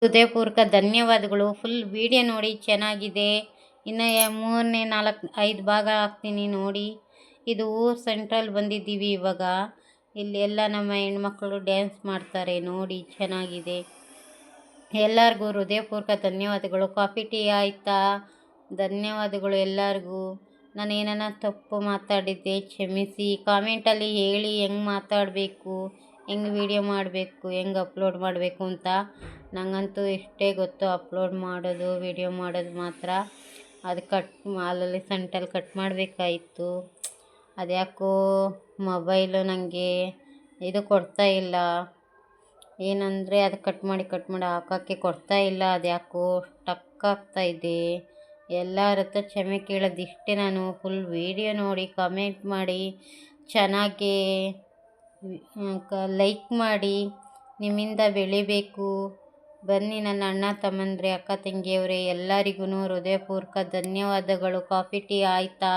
ಹೃದಯಪೂರ್ವಕ ಧನ್ಯವಾದಗಳು. Full video ನೋಡಿ, ಚೆನ್ನಾಗಿದೆ. ಇನ್ನು ಮೂರನೇ 5 ಭಾಗ ಹಾಕ್ತೀನಿ ನೋಡಿ. ಇದು ಊರು ಸೆಂಟ್ರಲ್ಲಿ ಬಂದಿದ್ದೀವಿ ಇವಾಗ. ಇಲ್ಲಿ ಎಲ್ಲ ನಮ್ಮ ಹೆಣ್ಮಕ್ಳು ಡ್ಯಾನ್ಸ್ ಮಾಡ್ತಾರೆ ನೋಡಿ, ಚೆನ್ನಾಗಿದೆ. ಎಲ್ಲರಿಗೂ ಹೃದಯಪೂರ್ವಕ ಧನ್ಯವಾದಗಳು. ಕಾಫಿ ಟೀ ಆಯಿತಾ? ಧನ್ಯವಾದಗಳು ಎಲ್ಲರಿಗೂ. ನಾನು ಏನಾನ ತಪ್ಪು ಮಾತಾಡಿದ್ದೆ ಕ್ಷಮಿಸಿ. ಕಾಮೆಂಟಲ್ಲಿ ಹೇಳಿ ಹೆಂಗೆ ಮಾತಾಡಬೇಕು, ಹೆಂಗೆ ವಿಡಿಯೋ ಮಾಡಬೇಕು, ಹೆಂಗೆ ಅಪ್ಲೋಡ್ ಮಾಡಬೇಕು ಅಂತ. ನನಗಂತೂ ಇಷ್ಟೇ ಗೊತ್ತು, ಅಪ್ಲೋಡ್ ಮಾಡೋದು ವಿಡಿಯೋ ಮಾಡೋದು ಮಾತ್ರ. ಅದು ಅಲ್ಲಲ್ಲಿ ಸೆಂಟ್ರಲ್ಲಿ ಕಟ್ ಮಾಡಬೇಕಾಯಿತು. ಅದ್ಯಾಕೋ ಮೊಬೈಲು ನನಗೆ ಇದು ಕೊಡ್ತಾಯಿಲ್ಲ, ಏನಂದರೆ ಅದು ಕಟ್ ಮಾಡಿ ಹಾಕೋಕ್ಕೆ ಕೊಡ್ತಾಯಿಲ್ಲ. ಅದ್ಯಾಕೋ ಸ್ಟಕ್ ಆಗ್ತಾಯಿದೆ. ಎಲ್ಲರ ಹತ್ರ ಕ್ಷಮೆ ಕೇಳೋದಿಷ್ಟೇ ನಾನು. ಫುಲ್ ವಿಡಿಯೋ ನೋಡಿ, ಕಮೆಂಟ್ ಮಾಡಿ, ಚೆನ್ನಾಗಿ ಲೈಕ್ ಮಾಡಿ. ನಿಮ್ಮಿಂದ ಬೆಳಿಬೇಕು. ಬನ್ನಿ ನನ್ನ ಅಣ್ಣ ತಮ್ಮಂದ್ರೆ, ಅಕ್ಕ ತಂಗಿಯವರೇ, ಎಲ್ಲರಿಗೂ ಹೃದಯಪೂರ್ವಕ ಧನ್ಯವಾದಗಳು. ಕಾಫಿ ಟೀ ಆಯಿತಾ?